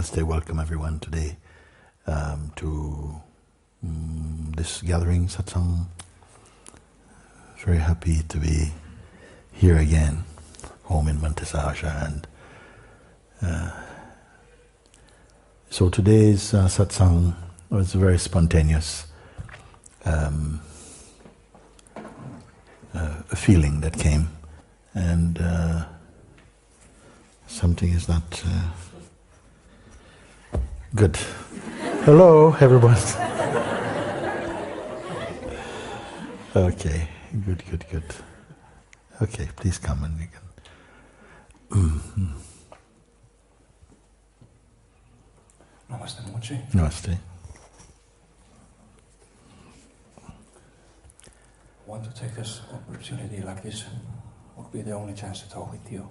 Namaste, welcome everyone today to this gathering, satsang. Very happy to be here again, home in Mantasasha. And so today's satsang was very spontaneous, a feeling that came, and something is not good. Hello, everyone. Okay, good. Okay, please come and we can. Namaste, Mooji. Namaste. I want to take this opportunity like this. Would be the only chance to talk with you.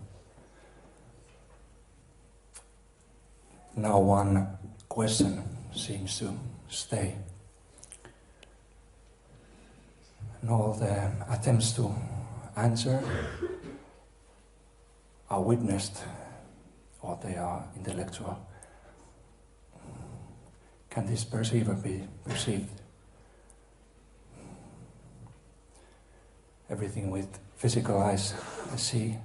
Now one question seems to stay. And all the attempts to answer are witnessed, or they are intellectual. Can this perceiver be perceived? Everything with physical eyes I see.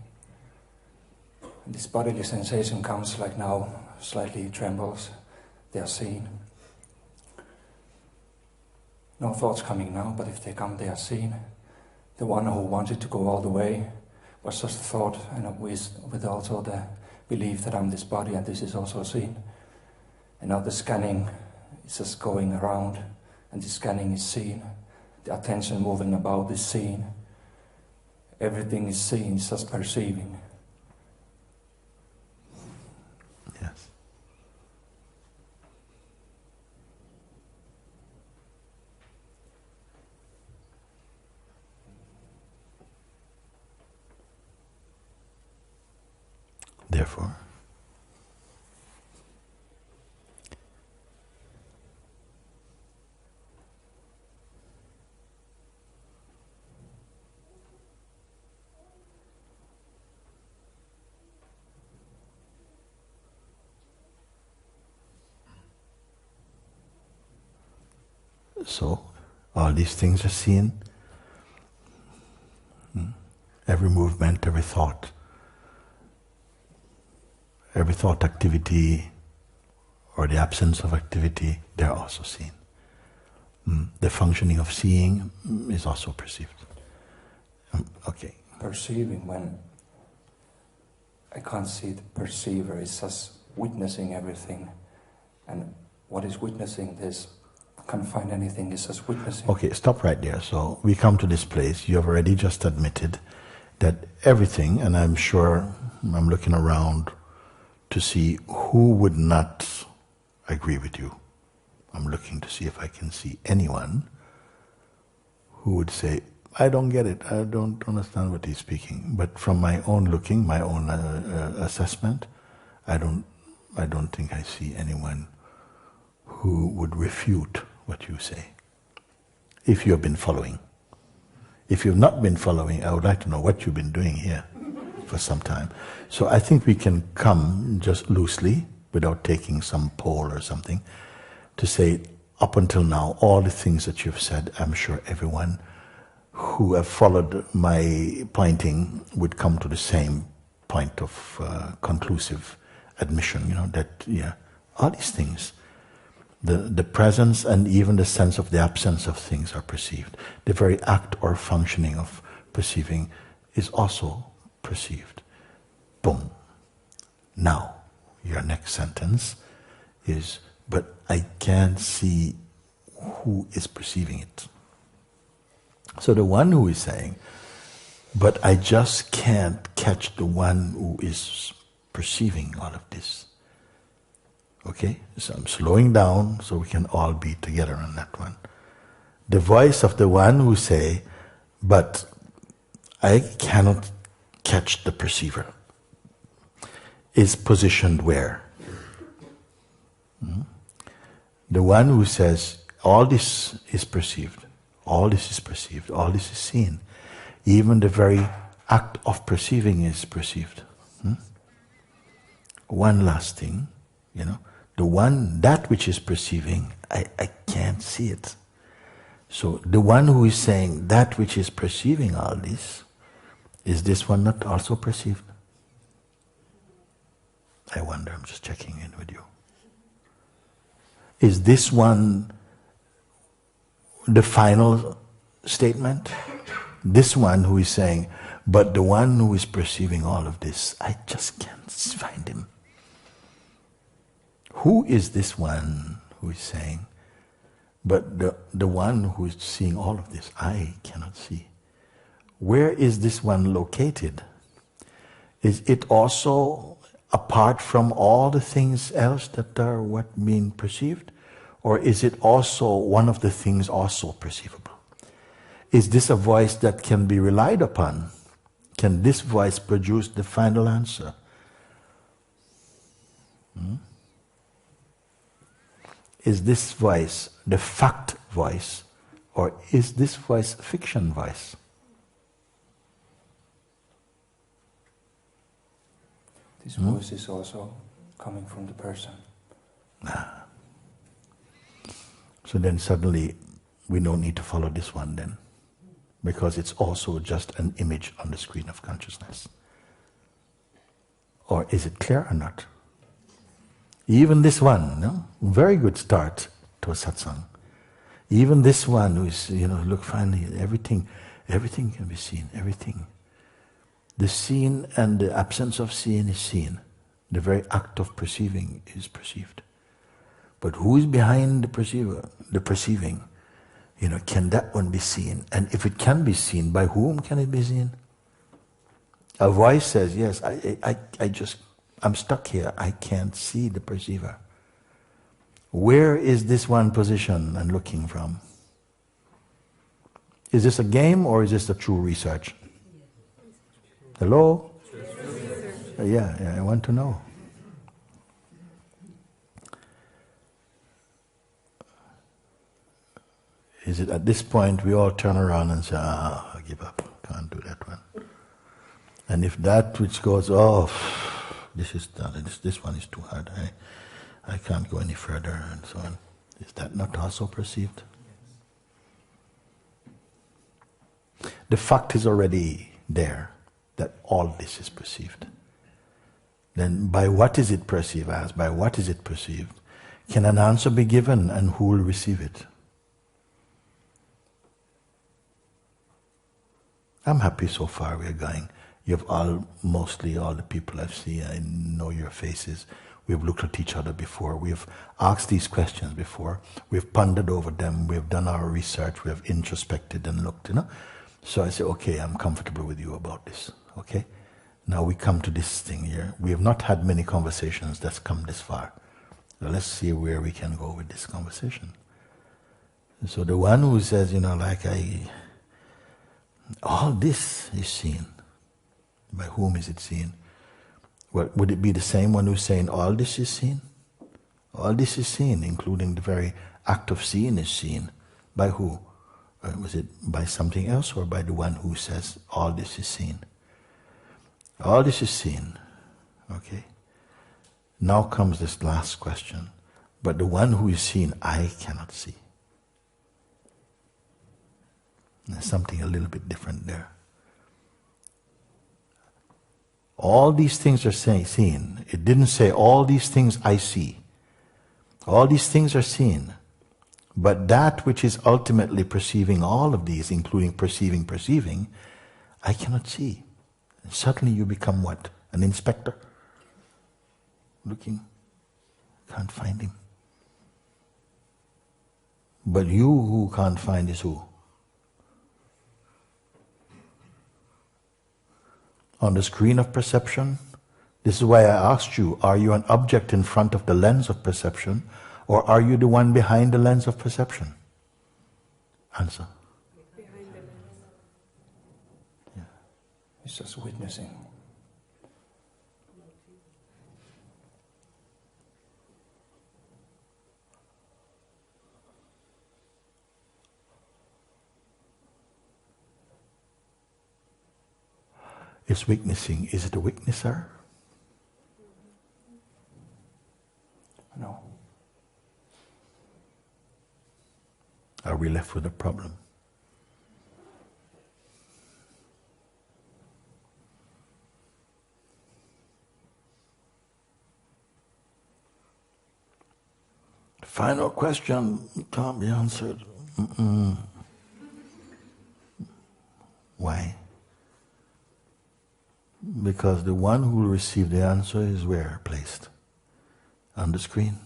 And this bodily sensation comes like now, slightly trembles, they are seen. No thoughts coming now, but if they come, they are seen. The one who wanted to go all the way was just a thought, and with also the belief that I'm this body and this is also seen. And now the scanning is just going around, and the scanning is seen. The attention moving about is seen. Everything is seen, it's just perceiving. Yes. Therefore, so all these things are seen. Every movement, every thought activity, or the absence of activity, they are also seen. The functioning of seeing is also perceived. Okay. Perceiving, when I can't see the perceiver, it's just witnessing everything. And what is witnessing this? I can't find anything, it's just witnessing. Okay, stop right there. So we come to this place, you have already just admitted that everything, and I'm sure I'm looking around to see who would not agree with you. I'm looking to see if I can see anyone who would say, I don't get it, I don't understand what he's speaking. But from my own looking, my own assessment, I don't think I see anyone who would refute what you say, if you have been following. If you've not been following, I would like to know what you've been doing here for some time. So I think we can come just loosely, without taking some poll or something, to say, up until now, all the things that you've said, I'm sure everyone who have followed my pointing would come to the same point of conclusive admission, that, all these things, the presence and even the sense of the absence of things are perceived. The very act or functioning of perceiving is also perceived. Boom. Now, your next sentence is, but I can't see who is perceiving it. So the one who is saying, but I just can't catch the one who is perceiving all of this. Okay? So I'm slowing down so we can all be together on that one. The voice of the one who say, but I cannot catch the perceiver, is positioned where? The one who says, all this is perceived, all this is perceived, all this is seen, even the very act of perceiving is perceived. One last thing, The one, that which is perceiving, I can't see it. So the one who is saying that which is perceiving all this, is this one not also perceived? I wonder, I'm just checking in with you. Is this one the final statement? This one who is saying, but the one who is perceiving all of this, I just can't find him. Who is this one who is saying, but the one who is seeing all of this, I cannot see? Where is this one located? Is it also apart from all the things else that are what being perceived? Or is it also one of the things also perceivable? Is this a voice that can be relied upon? Can this voice produce the final answer? Is this voice the fact voice, or is this voice fiction voice? This voice is also coming from the person. So then suddenly we don't need to follow this one then, because it's also just an image on the screen of consciousness. Or is it clear or not? Even this one, no? Very good start to a satsang. Even this one who is, look, finally everything can be seen, everything. The seen and the absence of seeing is seen. The very act of perceiving is perceived. But who is behind the perceiver, the perceiving? Can that one be seen? And if it can be seen, by whom can it be seen? A voice says, yes, I'm stuck here, I can't see the perceiver. Where is this one position and looking from? Is this a game or is this a true research? Hello? Yeah, I want to know. Is it at this point we all turn around and say, I give up, can't do that one. And if that which goes, this one is too hard, I can't go any further, and so on. Is that not also perceived? The fact is already there, that all this is perceived. Then by what is it perceived as? By what is it perceived? Can an answer be given, and who will receive it? I'm happy so far we're going. You have mostly all the people I've seen, I know your faces. We've looked at each other before. We've asked these questions before. We've pondered over them. We've done our research. We have introspected and looked, So I say, okay, I'm comfortable with you about this, okay? Now we come to this thing here. We have not had many conversations that's come this far. So let's see where we can go with this conversation. So the one who says, all this is seen. By whom is it seen? Well, would it be the same one who's saying all this is seen? All this is seen, including the very act of seeing is seen. By who? Was it by something else or by the one who says all this is seen? All this is seen. Okay. Now comes this last question. But the one who is seen, I cannot see. There's something a little bit different there. All these things are seen. It didn't say all these things I see. All these things are seen. But that which is ultimately perceiving all of these, including perceiving, I cannot see. And suddenly you become what? An inspector? Looking. Can't find him. But you who can't find is who? On the screen of perception. This is why I asked you, are you an object in front of the lens of perception, or are you the one behind the lens of perception? Answer. Behind the lens. Yeah. It's just witnessing. It's witnessing. Is it a witnesser? No. Are we left with a problem? Final question can't be answered. Why? Because the one who will receive the answer is where placed? On the screen.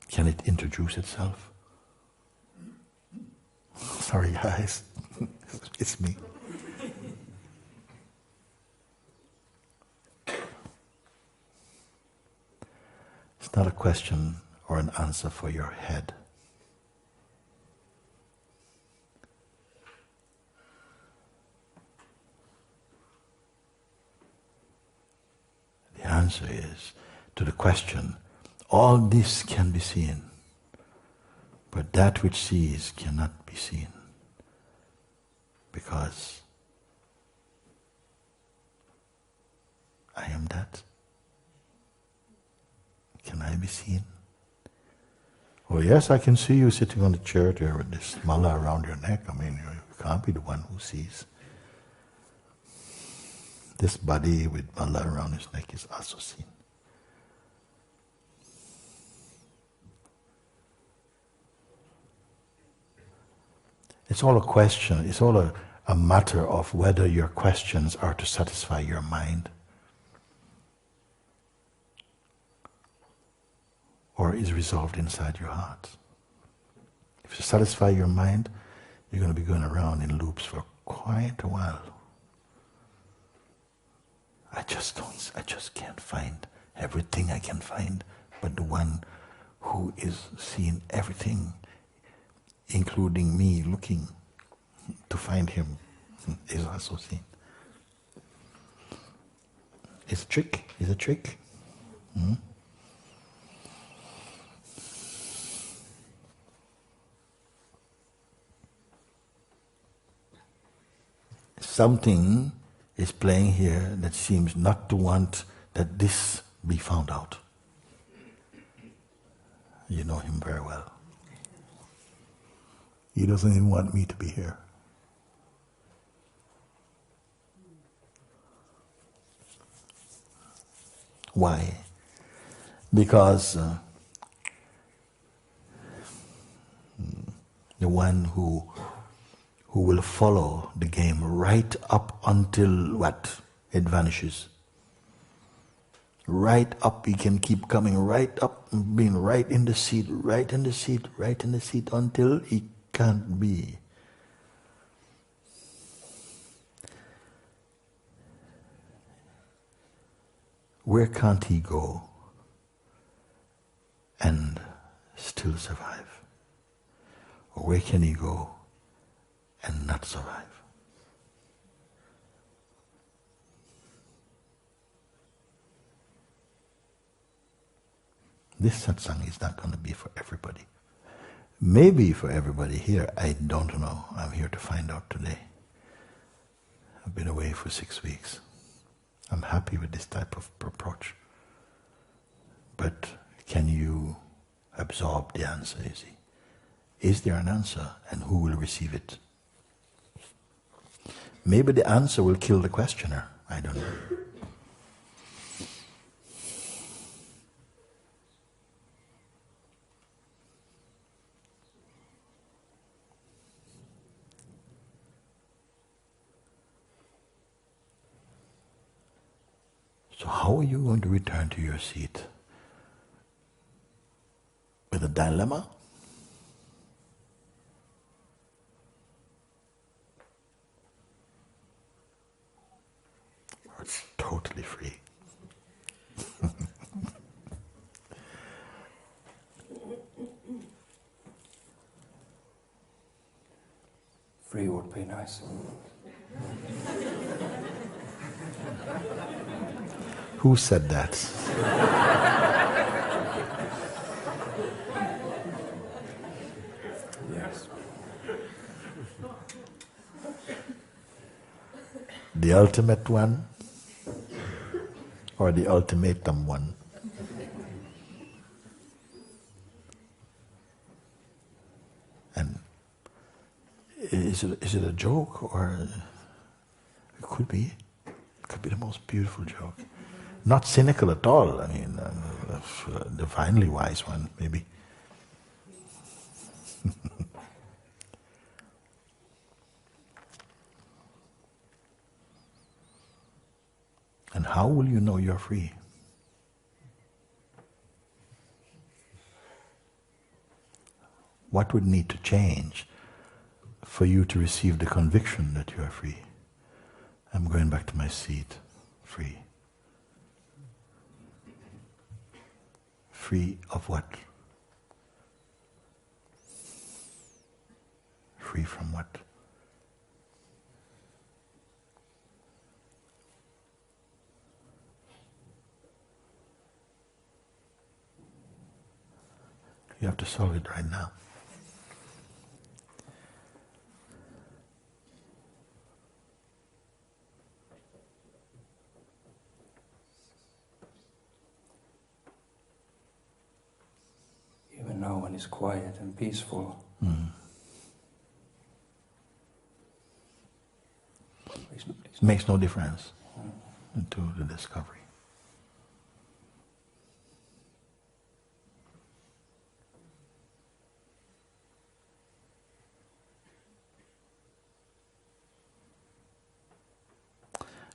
Can it introduce itself? Sorry guys, it's me. It's not a question or an answer for your head. The answer is, to the question, all this can be seen, but that which sees cannot be seen, because I am that. Can I be seen? Oh yes, I can see you sitting on the chair there with this mala around your neck. I mean, you can't be the one who sees. This body with mala around his neck is also seen. It's all a question, it's all a matter of whether your questions are to satisfy your mind or is resolved inside your heart. If you satisfy your mind, you're going to be going around in loops for quite a while. I just can't find everything I can find, but the one who is seeing everything, including me looking to find him, is also seen. It's a trick. It's a trick. Something is playing here that seems not to want that this be found out. You know him very well. He doesn't even want me to be here. Why? Because the one who will follow the game right up until what? It vanishes. Right up, he can keep coming right up, being right in the seat, right in the seat, right in the seat until he can't be. Where can't he go and still survive? Or where can he go and not survive? This satsang is not going to be for everybody. Maybe for everybody here, I don't know. I'm here to find out today. I've been away for 6 weeks. I'm happy with this type of approach. But can you absorb the answer, you see? Is there an answer, and who will receive it? Maybe the answer will kill the questioner. I don't know. So how are you going to return to your seat? With a dilemma? Or it's totally free? Free would be nice. Who said that? Yes. The ultimate one or the ultimatum one? is it a joke, or it could be? It could be the most beautiful joke. Not cynical at all. I mean, a divinely wise one, maybe. And how will you know you're free? What would need to change for you to receive the conviction that you are free? I'm going back to my seat, free. Free of what? Free from what? You have to solve it right now. Even now when it's quiet and peaceful. Makes no difference to the discovery.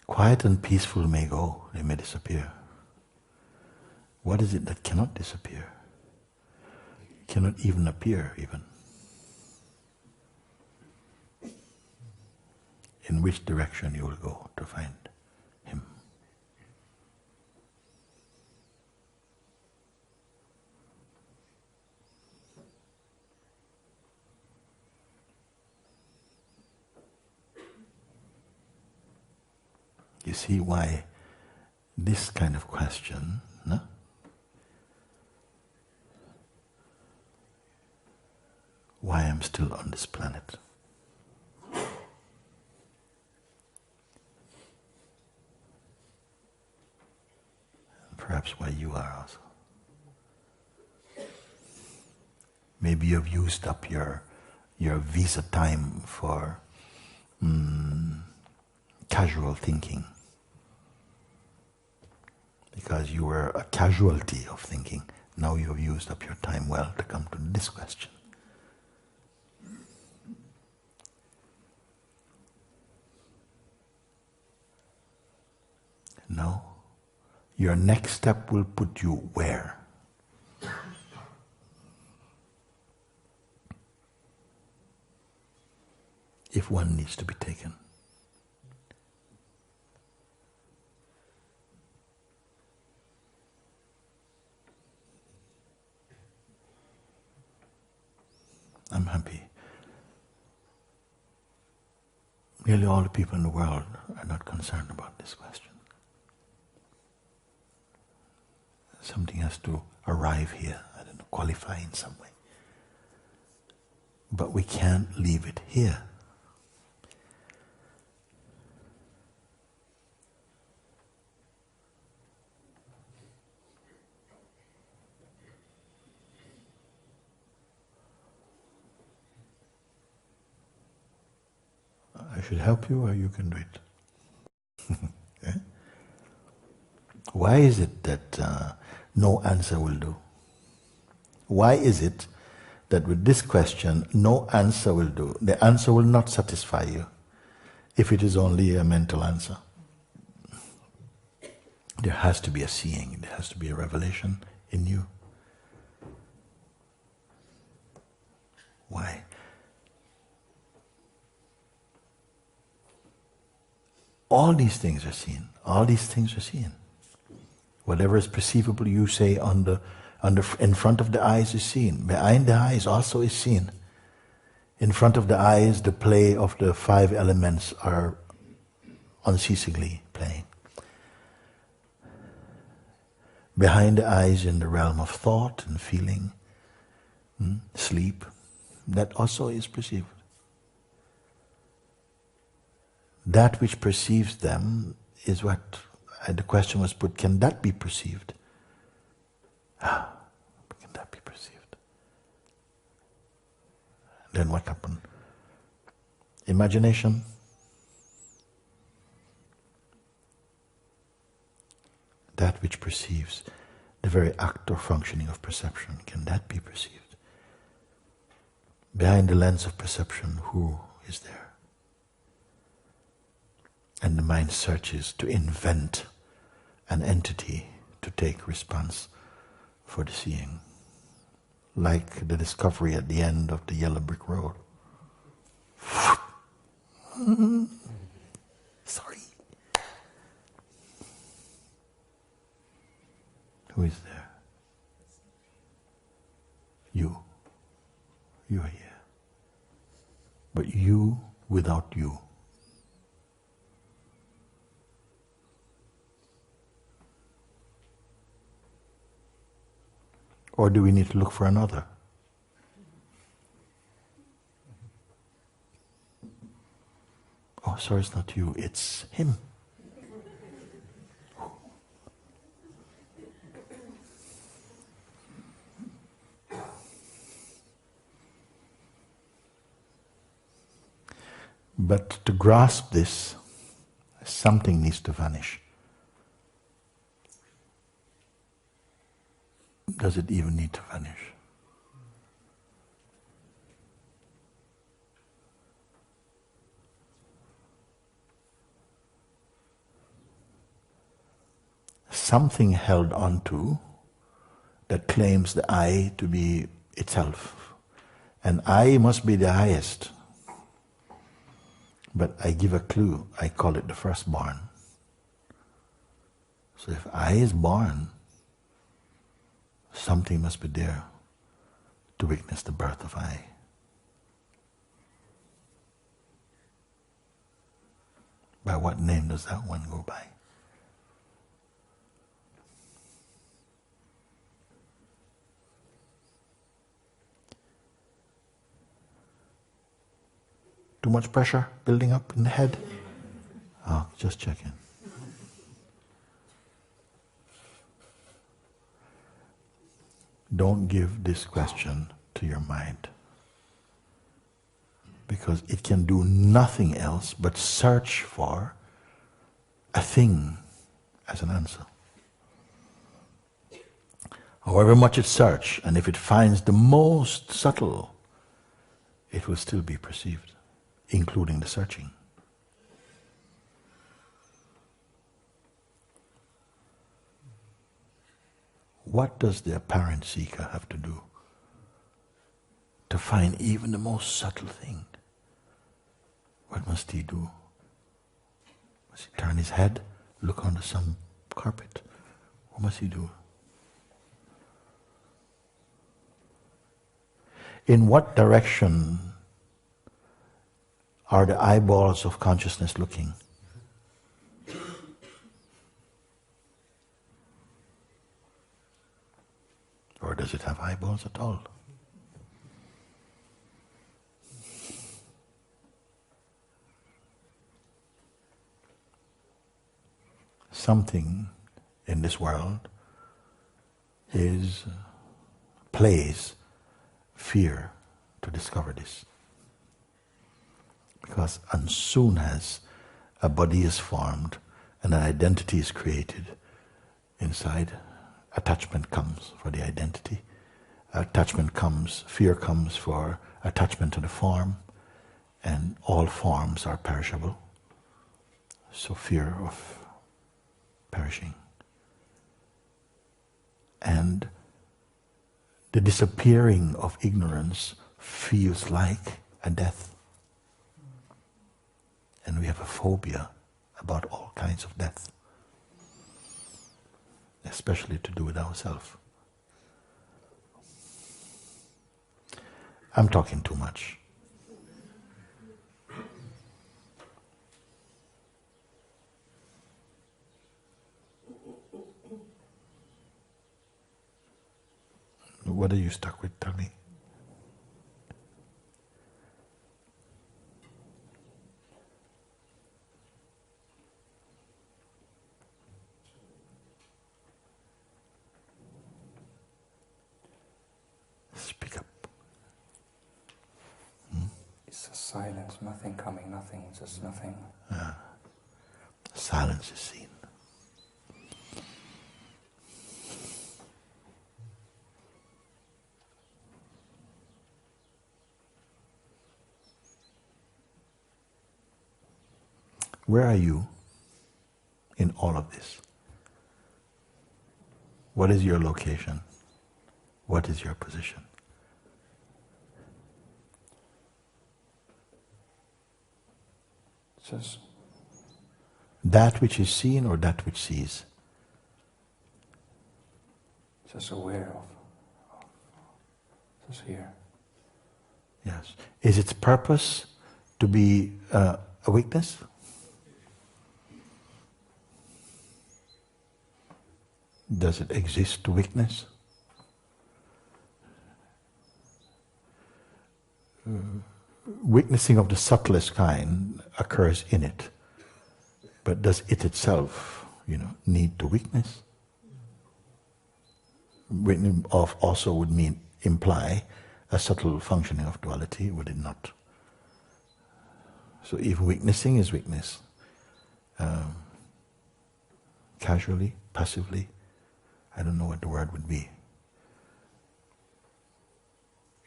Quiet and peaceful may go, they may disappear. What is it that cannot disappear? Cannot even appear, even. In which direction you will go to find him? You see why this kind of question, no? Why I'm still on this planet. And perhaps why you are also. Maybe you've used up your visa time for casual thinking. Because you were a casualty of thinking. Now you have used up your time well to come to this question. No. Your next step will put you where? If one needs to be taken. I'm happy. Nearly all the people in the world are not concerned about this question. Something has to arrive here, I don't know, qualify in some way. But we can't leave it here. I should help you, or you can do it. Okay? Why is it that no answer will do? Why is it that with this question, no answer will do? The answer will not satisfy you if it is only a mental answer. There has to be a seeing, there has to be a revelation in you. Why? All these things are seen. All these things are seen. Whatever is perceivable, you say, in front of the eyes is seen. Behind the eyes also is seen. In front of the eyes, the play of the five elements are unceasingly playing. Behind the eyes, in the realm of thought and feeling, sleep, that also is perceived. That which perceives them is what the question was put, can that be perceived? Can that be perceived? Then what happened? Imagination? That which perceives, the very act or functioning of perception, can that be perceived? Behind the lens of perception, who is there? And the mind searches to invent an entity to take response for the seeing, like the discovery at the end of the yellow brick road. Sorry. Who is there? You. You are here. But you without you. Or do we need to look for another? Oh, sorry, it's not you, it's him. But to grasp this, something needs to vanish. Does it even need to vanish? Something held onto that claims the I to be itself. And I must be the highest. But I give a clue, I call it the firstborn. So if I is born, something must be there to witness the birth of I. By what name does that one go by? Too much pressure building up in the head? Oh, just checking. Don't give this question to your mind, because it can do nothing else but search for a thing as an answer. However much it searches, and if it finds the most subtle, it will still be perceived, including the searching. What does the apparent seeker have to do to find even the most subtle thing? What must he do? Must he turn his head, look under some carpet? What must he do? In what direction are the eyeballs of consciousness looking? Or does it have eyeballs at all? Something in this world plays fear to discover this. Because as soon as a body is formed and an identity is created inside, attachment comes for the identity. Attachment comes, fear comes for attachment to the form, and all forms are perishable. So fear of perishing. And the disappearing of ignorance feels like a death. And we have a phobia about all kinds of death, especially to do with ourselves. I'm talking too much. What are you stuck with? Tell me. Speak up. It's just silence, nothing coming, nothing, just nothing. Silence is seen. Where are you in all of this? What is your location? What is your position? Just that which is seen or that which sees? just aware of just here. Yes. Is its purpose to be a weakness? Does it exist to weakness? Witnessing of the subtlest kind occurs in it, but does it itself, need to weakness? Witnessing of also would imply a subtle functioning of duality, would it not? So if witnessing is weakness, casually, passively, I don't know what the word would be.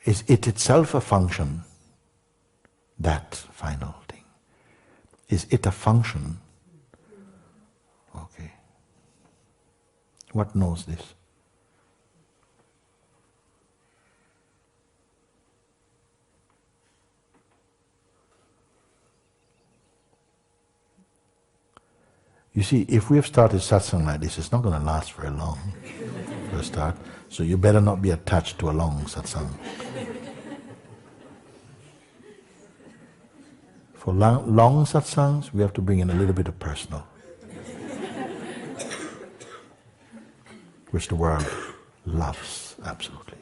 Is it itself a function, that final thing? Is it a function? Okay. What knows this? You see, if we have started satsang like this, it's not going to last very long for a start. So you better not be attached to a long satsang. For long satsangs, we have to bring in a little bit of personal, which the world loves, absolutely.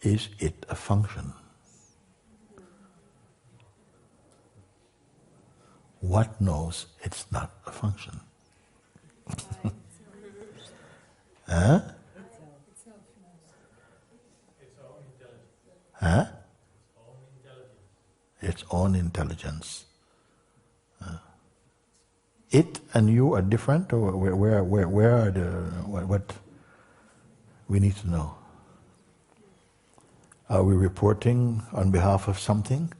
Is it a function? What knows it's not a function? Huh? Huh? Its own intelligence. It and you are different, or where are the what we need to know? Are we reporting on behalf of something?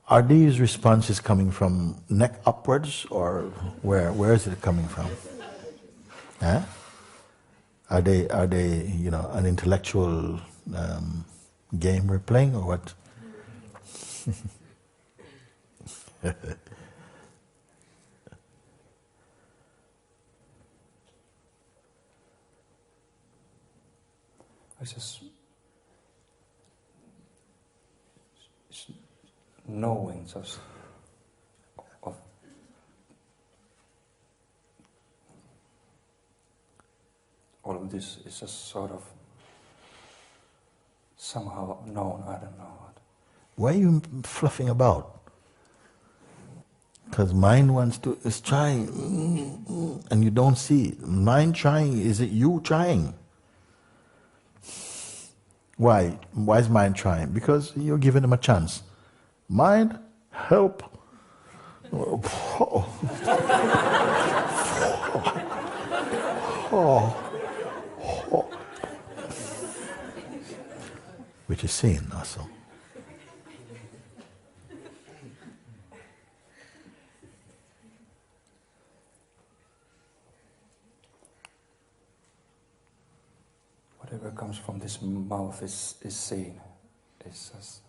Are these responses coming from neck upwards, or where is it coming from? Huh? Are they an intellectual game we're playing, or what? It's just knowing just of all of this is just sort of somehow known, I don't know what. Why are you fluffing about? Because mind is trying, and you don't see. Mind trying, is it you trying? Why? Why is mind trying? Because you're giving him a chance. Mind, help. Which is seen also. Whatever comes from this mouth is seen. It's just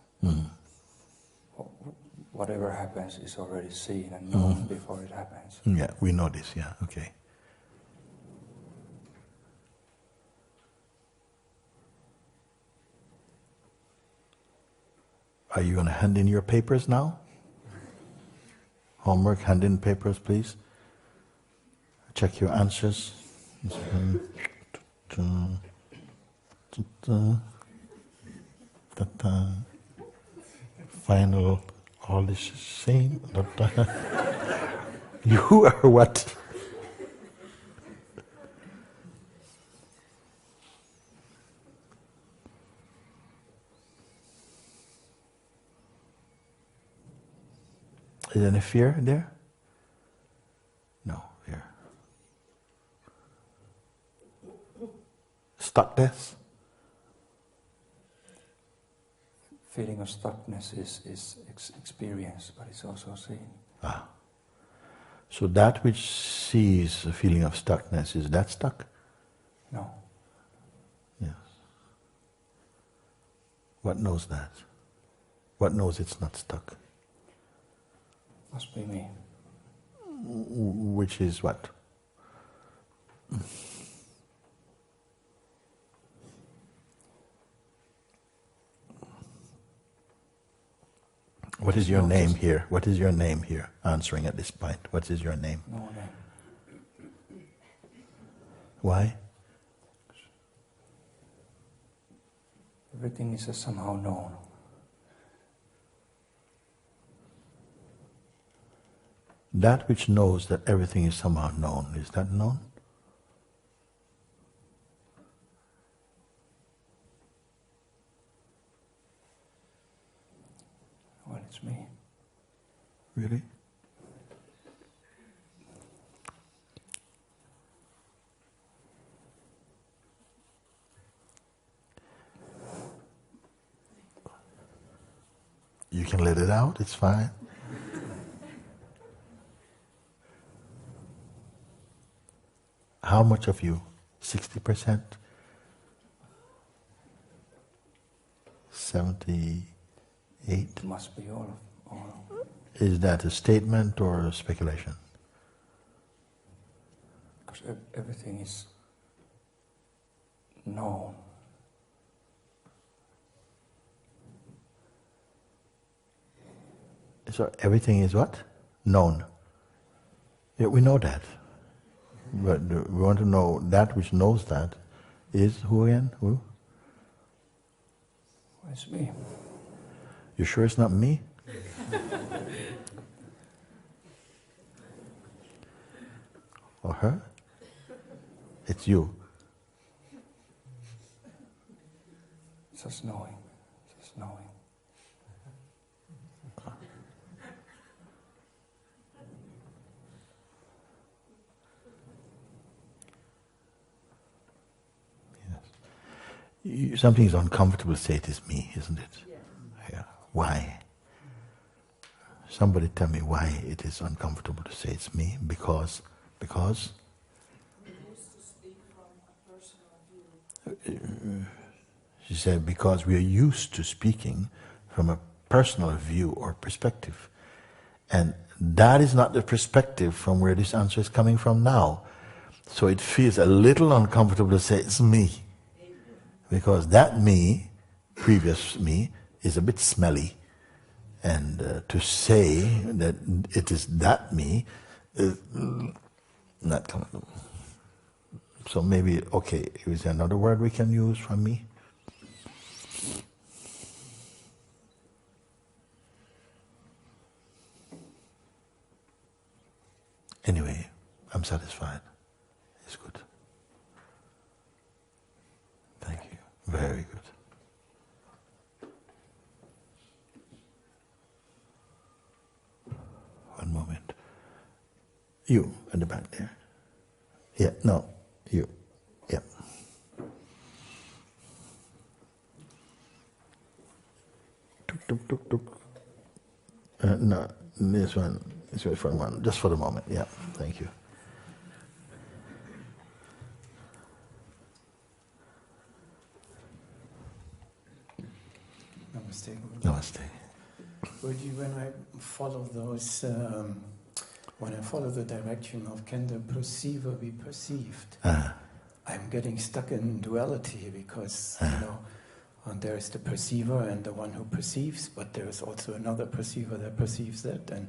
whatever happens is already seen and known before it happens. Yeah, we know this, yeah, okay. Are you going to hand in your papers now? Homework, hand in papers, please. Check your answers. final, all this same. You are what? Is there any fear there? No fear. Stuckness? Feeling of stuckness is experience, but it's also seen. Ah. So that which sees a feeling of stuckness, is that stuck? No. Yes. What knows that? What knows it's not stuck? Must be me. Which is what? What is your name here? What is your name here? Answering at this point. What is your name? No name. Why? Everything is somehow known. That which knows that everything is somehow known, is that known? Well, it's me. Really? You can let it out, it's fine. How much of you? 60%? 78? It must be all. Is that a statement or a speculation? Because everything is known. So everything is what? Known. Yeah, we know that. But we want to know that which knows that is who again? Who? It's me. You sure it's not me? Or her? It's you. Just knowing. Just knowing. Something is uncomfortable to say it is me, isn't it? Yeah. Why? Somebody tell me why it is uncomfortable to say it's me. Because? We used to speak from a personal view. She said, because we are used to speaking from a personal view or perspective. And that is not the perspective from where this answer is coming from now. So it feels a little uncomfortable to say it's me. Because that me, previous me, is a bit smelly. And to say that it is that me is not comfortable. So maybe, okay, is there another word we can use from me? Anyway, I'm satisfied. It's good. Thank you. Very good. One moment. You at the back there. Yeah, no, you. Yeah. Tuk, tuk, tuk, tuk. No, this one. This was for one. Just for the moment. Yeah, thank you. Namaste. Namaste. Guruji, when I follow those, when I follow the direction of can the perceiver be perceived, I'm getting stuck in duality because, and there's the perceiver and the one who perceives, but there's also another perceiver that perceives that, and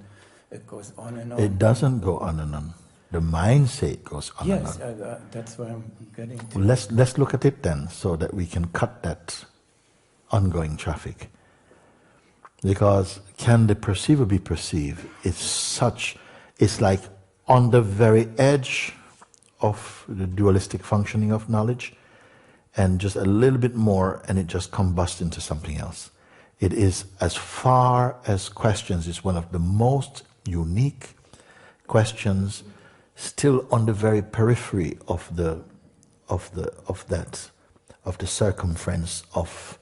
it goes on and on. It doesn't go on and on. The mind say it goes on and on. Yes, that's where I'm getting to. Let's look at it then, so that we can cut that ongoing traffic. Because can the perceiver be perceived? It's like on the very edge of the dualistic functioning of knowledge, and just a little bit more and it just combusts into something else. It is, as far as questions, is one of the most unique questions, still on the very periphery of the circumference of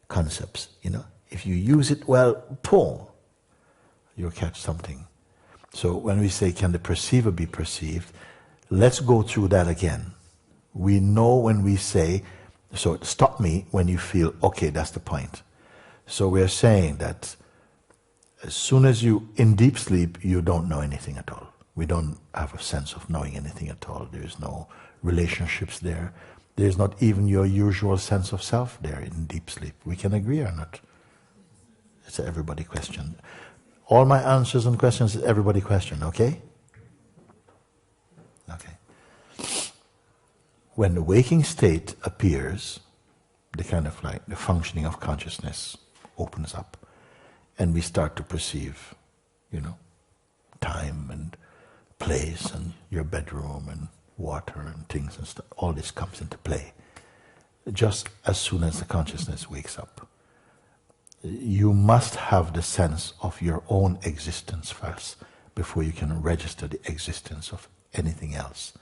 concepts. If you use it well, pull, you'll catch something. So when we say, can the perceiver be perceived? Let's go through that again. We know when we say, so stop me when you feel, okay, that's the point. So we're saying that as soon as in deep sleep, you don't know anything at all. We don't have a sense of knowing anything at all. There's no relationships there. There's not even your usual sense of self there in deep sleep. We can agree or not? It's an everybody question. All my answers and questions is everybody question, okay? Okay. When the waking state appears, the kind of like the functioning of consciousness opens up, and we start to perceive, time and place and your bedroom and water and things and stuff. All this comes into play. Just as soon as the consciousness wakes up, you must have the sense of your own existence first before you can register the existence of anything else.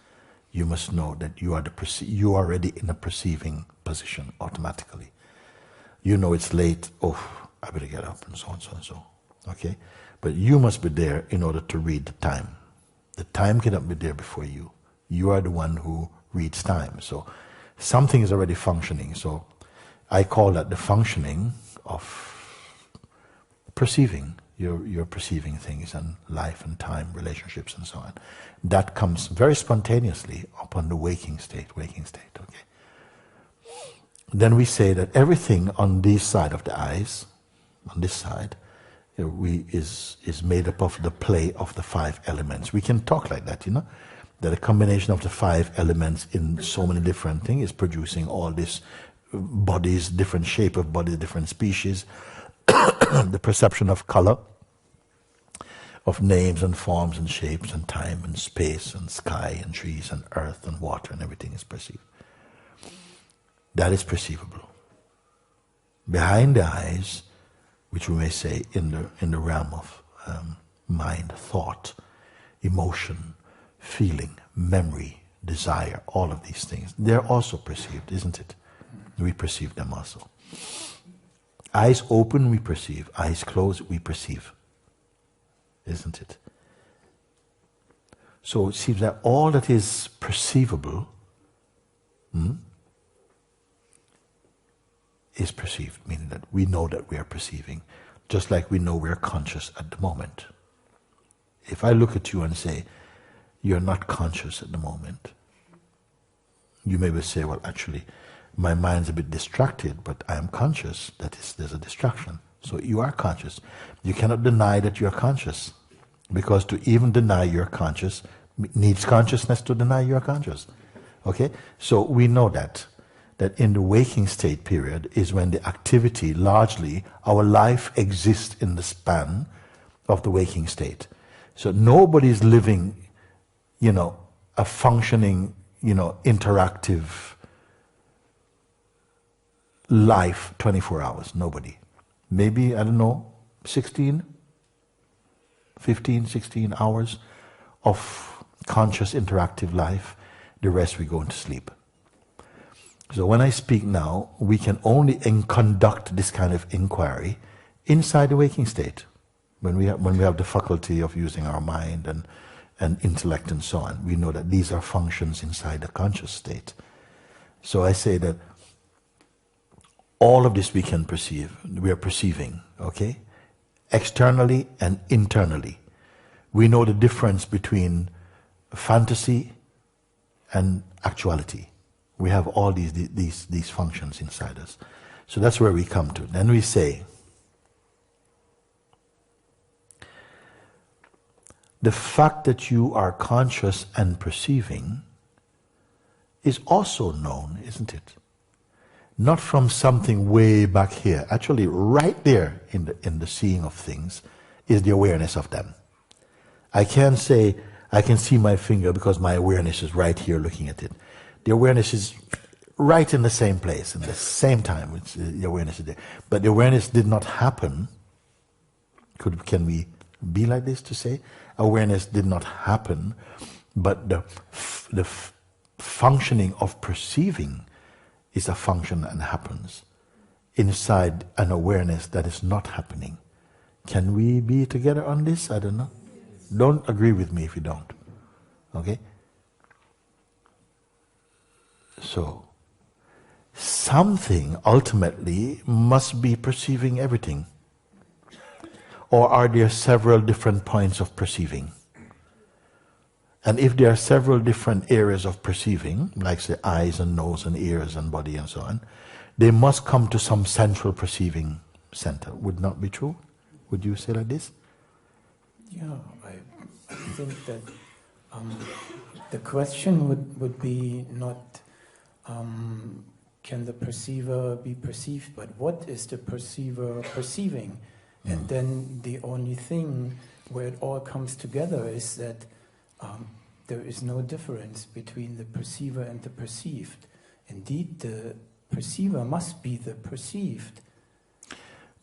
You must know that you are you are already in a perceiving position automatically. You know it's late, I better get up, and so on, so and so. Okay? But you must be there in order to read the time. The time cannot be there before you. You are the one who reads time. So something is already functioning. So I call that the functioning of perceiving. You're perceiving things and life and time, relationships and so on. That comes very spontaneously upon the waking state, okay? Then we say that everything on this side of the eyes, on this side, is made up of the play of the 5 elements. We can talk like that, that a combination of the 5 elements in so many different things is producing all these bodies, different shape of bodies, different species, the perception of color, of names and forms and shapes and time and space and sky and trees and earth and water, and everything is perceived. That is perceivable. Behind the eyes, which we may say in the realm of mind, thought, emotion, feeling, memory, desire, all of these things, they're also perceived, isn't it? We perceive them also. Eyes open, we perceive. Eyes closed, we perceive. Isn't it? So it seems that all that is perceivable is perceived, meaning that we know that we are perceiving, just like we know we are conscious at the moment. If I look at you and say, you're not conscious at the moment, you may say, well, actually, my mind's a bit distracted, but I am conscious. That is, there's a distraction. So you are conscious. You cannot deny that you are conscious, because to even deny you're conscious needs consciousness to deny you're conscious. Okay? So we know that in the waking state period is when the activity, largely, our life exists in the span of the waking state. So nobody's living, a functioning, interactive life 24 hours. Nobody. Maybe, 15, 16 hours of conscious interactive life. The rest we go into sleep. So when I speak now, we can only conduct this kind of inquiry inside the waking state. When we have the faculty of using our mind and intellect and so on, we know that these are functions inside the conscious state. So I say that all of this we can perceive, we are perceiving, okay? Externally and internally. We know the difference between fantasy and actuality. We have all these functions inside us. So that's where we come to. Then we say, the fact that you are conscious and perceiving is also known, isn't it? not from something way back here. Actually, right there in the seeing of things is the awareness of them. I can't say, I can see my finger because my awareness is right here looking at it. The awareness is right in the same place, in the same time, the awareness is there. But the awareness did not happen. Can we be like this to say? Awareness did not happen, but the functioning of perceiving is a function that happens inside an awareness that is not happening. Can we be together on this? I don't know. Don't agree with me if you don't. Okay? So, something ultimately must be perceiving everything. Or are there several different points of perceiving? And if there are several different areas of perceiving, like say eyes and nose and ears and body and so on, they must come to some central perceiving center. Would not be true? Would you say like this? Yeah, I think that the question would be not can the perceiver be perceived, but what is the perceiver perceiving? And then the only thing where it all comes together is that there is no difference between the perceiver and the perceived. Indeed, the perceiver must be the perceived.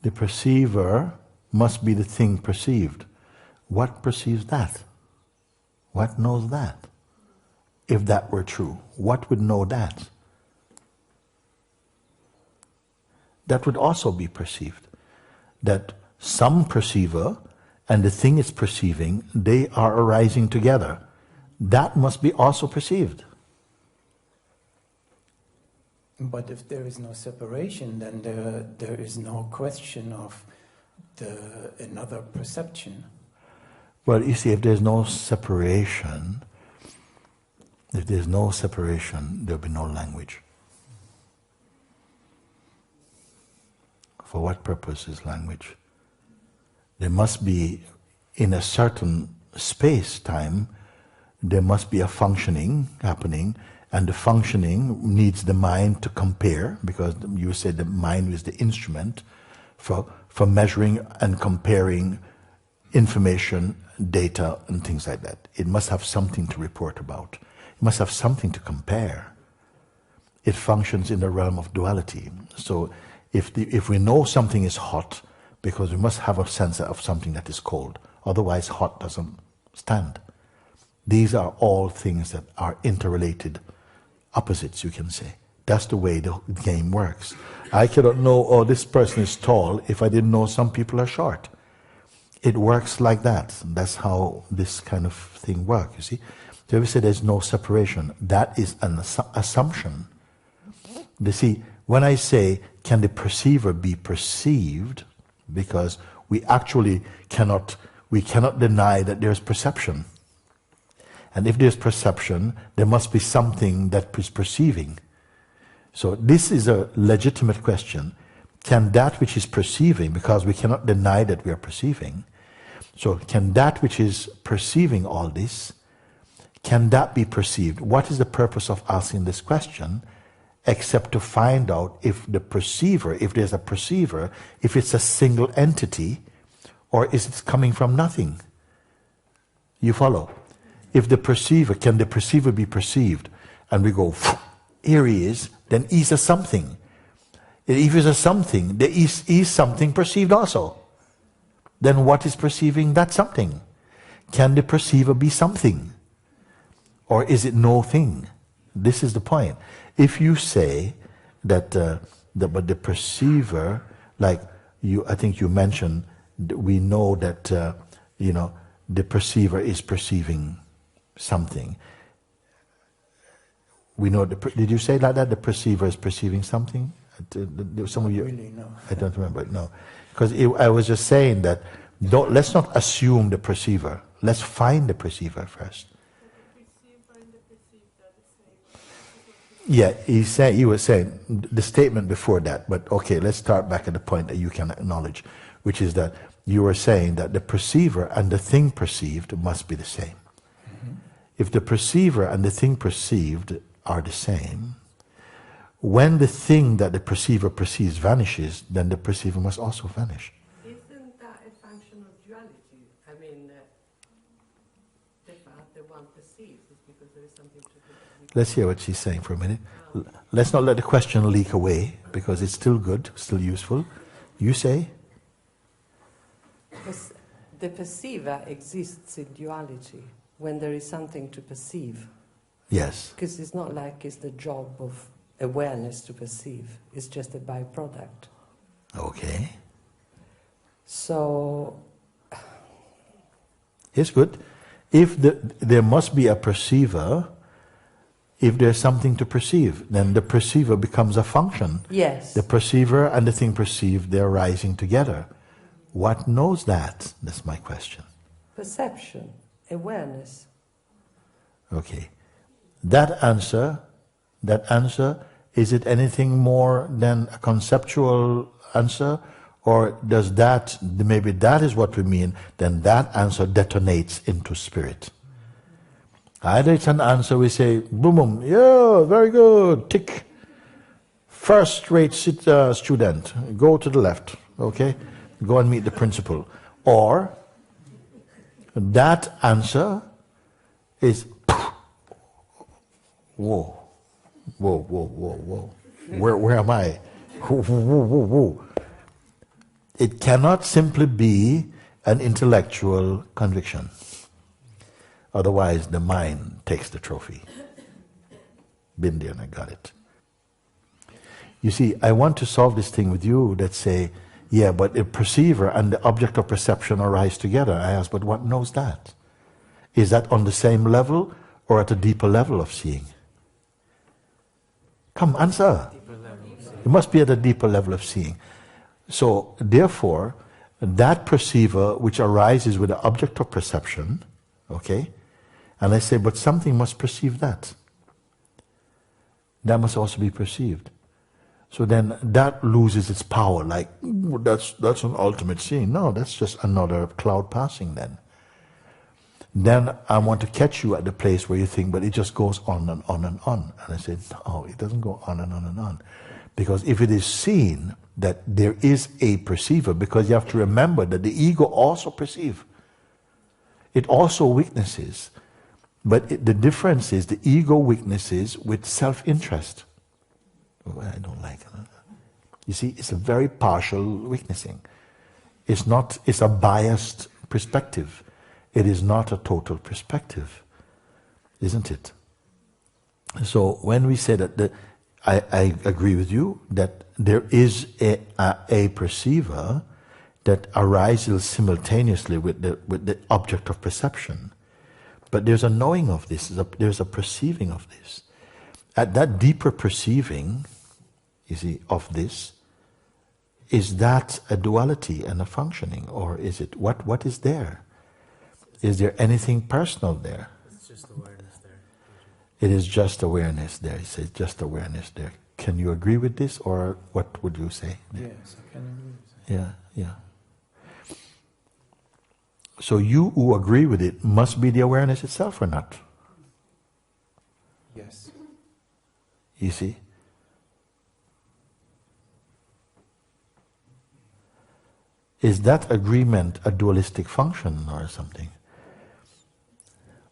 The perceiver must be the thing perceived. What perceives that? What knows that? If that were true, what would know that? That would also be perceived. That some perceiver and the thing it's perceiving, they are arising together. That must be also perceived. But if there is no separation, then there is no question of another perception. Well, you see, if there's no separation, there'll be no language. For what purpose is language? There must be, in a certain space-time, there must be a functioning happening, and the functioning needs the mind to compare, because you said the mind is the instrument for measuring and comparing information, data, and things like that. It must have something to report about. It must have something to compare. It functions in the realm of duality. So if we know something is hot, because we must have a sense of something that is cold, otherwise hot doesn't stand. These are all things that are interrelated opposites, you can say. That's the way the game works. I cannot know, oh, this person is tall, if I didn't know some people are short. It works like that. That's how this kind of thing works, you see. So if we say there's no separation, that is an assumption. You see, when I say, can the perceiver be perceived, because we actually cannot deny that there's perception. And if there's perception, there must be something that is perceiving. So this is a legitimate question. Can that which is perceiving, because we cannot deny that we are perceiving, so can that which is perceiving all this, can that be perceived? What is the purpose of asking this question? Except to find out if the perceiver, if there's a perceiver, if it's a single entity, or is it coming from nothing? You follow? If the perceiver, can the perceiver be perceived? And we go, here he is, then he's a something. If he's a something, there is something perceived also. Then what is perceiving that something? Can the perceiver be something? Or is it no thing? This is the point. If you say that, but the perceiver, like you, I think you mentioned, we know that the perceiver is perceiving something. We know. Did you say like that? The perceiver is perceiving something. Some of you, really, no. I don't remember. No, because I was just saying that. Let's not assume the perceiver. Let's find the perceiver first. Yeah, he was saying the statement before that, but okay, let's start back at the point that you can acknowledge, which is that you were saying that the perceiver and the thing perceived must be the same. Mm-hmm. If the perceiver and the thing perceived are the same, when the thing that the perceiver perceives vanishes, then the perceiver must also vanish. Isn't that a function of duality? I mean, the fact that one perceives is because there is something to do. Let's hear what she's saying for a minute. Let's not let the question leak away, because it's still good, still useful. You say? The perceiver exists in duality when there is something to perceive. Yes. Because it's not like it's the job of awareness to perceive. It's just a byproduct. Okay. So... It's good. If there must be a perceiver, if there's something to perceive, then the perceiver becomes a function. Yes. The perceiver and the thing perceived, they're rising together. What knows that? That's my question. Perception, awareness. Okay. That answer, is it anything more than a conceptual answer? Or does that, maybe that is what we mean, then that answer detonates into spirit. Either it's an answer we say, boom, boom, yeah, very good, tick. First-rate student, go to the left, okay? Go and meet the principal. Or that answer is, whoa, whoa, whoa, whoa, whoa. Where am I? Whoa, whoa, whoa, whoa. It cannot simply be an intellectual conviction. Otherwise, the mind takes the trophy. Been there and I got it. You see, I want to solve this thing with you that say, yeah, but the perceiver and the object of perception arise together. I ask, but what knows that? Is that on the same level or at a deeper level of seeing? Come, answer. It must be at a deeper level of seeing. So, therefore, that perceiver which arises with the object of perception, okay, and I say, but something must perceive that. That must also be perceived. So then that loses its power, like, that's an ultimate seeing. No, that's just another cloud passing then. Then I want to catch you at the place where you think, but it just goes on and on and on. And I say, no, it doesn't go on and on and on. Because if it is seen that there is a perceiver, because you have to remember that the ego also perceives. It also witnesses. But the difference is the ego witnesses with self-interest. Oh, I don't like it. You see, it's a very partial witnessing. It's a biased perspective. It is not a total perspective, isn't it? So when we say that, I agree with you that there is a perceiver that arises simultaneously with the object of perception. But there's a knowing of this, there's a perceiving of this. At that deeper perceiving, you see, of this, is that a duality and a functioning, or is it, what is there? Is there anything personal there? It's just awareness there. It is just awareness there. He says just awareness there. Can you agree with this, or what would you say? Yes, I can agree with that. Yeah, yeah. So you who agree with it must be the awareness itself or not? Yes. You see? Is that agreement a dualistic function or something?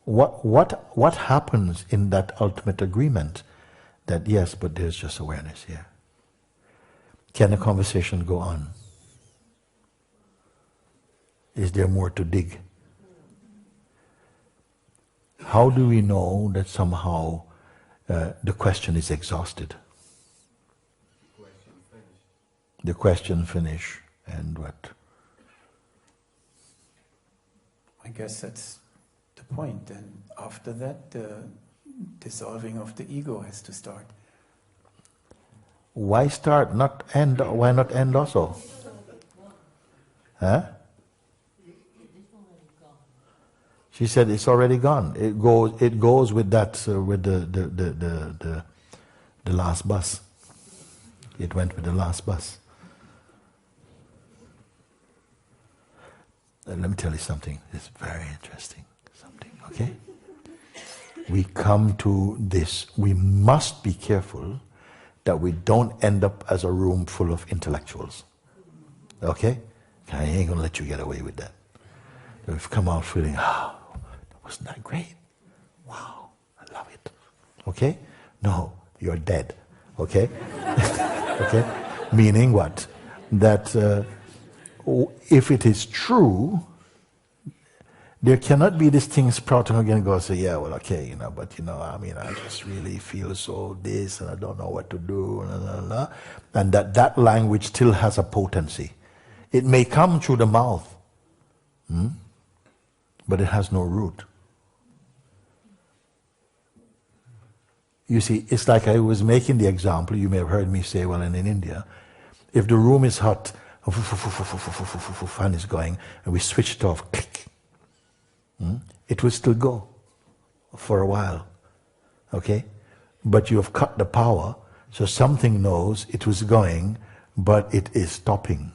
What happens in that ultimate agreement that yes, but there's just awareness here? Can a conversation go on? Is there more to dig? How do we know that somehow the question is exhausted? The question finish and what? I guess that's the point. And after that, the dissolving of the ego has to start. Why start, not end? Why not end also? Huh? She said it's already gone. It goes with that with the last bus. It went with the last bus. Let me tell you something. It's very interesting. Something, okay? We come to this. We must be careful that we don't end up as a room full of intellectuals. Okay? I ain't going to let you get away with that. We've come out feeling, wasn't that great? Wow, I love it. Okay? No, you're dead. Okay? Okay? Meaning what? That if it is true, there cannot be these things sprouting again and go say, yeah, well, okay, but I just really feel so this and I don't know what to do, and that language still has a potency. It may come through the mouth, but it has no root. You see, it's like I was making the example, you may have heard me say, well, in India, if the room is hot, fan is going, and we switch it off, click, it will still go for a while, okay? But you have cut the power, so something knows it was going, but it is stopping.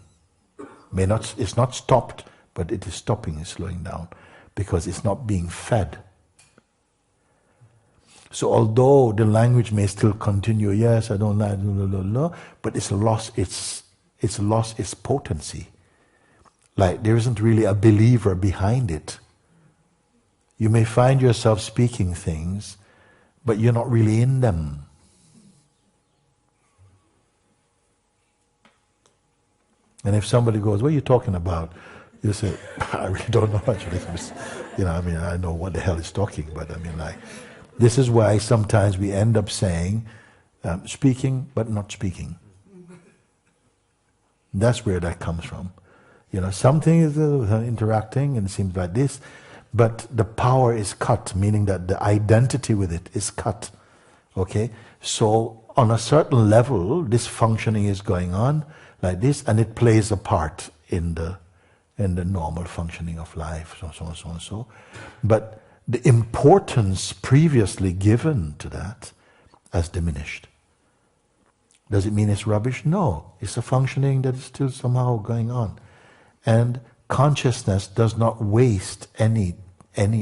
It's not stopped, but it is stopping, it's slowing down, because it's not being fed. So although the language may still continue, yes, I don't like, but it's lost its potency. Like there isn't really a believer behind it. You may find yourself speaking things, but you're not really in them. And if somebody goes, what are you talking about? You say, I really don't know actually. I know what the hell is talking, but this is why sometimes we end up saying, speaking but not speaking. That's where that comes from. Something is interacting and it seems like this, but the power is cut, meaning that the identity with it is cut. Okay? So on a certain level, this functioning is going on like this, and it plays a part in the normal functioning of life, so. But the importance previously given to that has diminished. Does it mean it's rubbish? No. It's a functioning that is still somehow going on. And consciousness does not waste any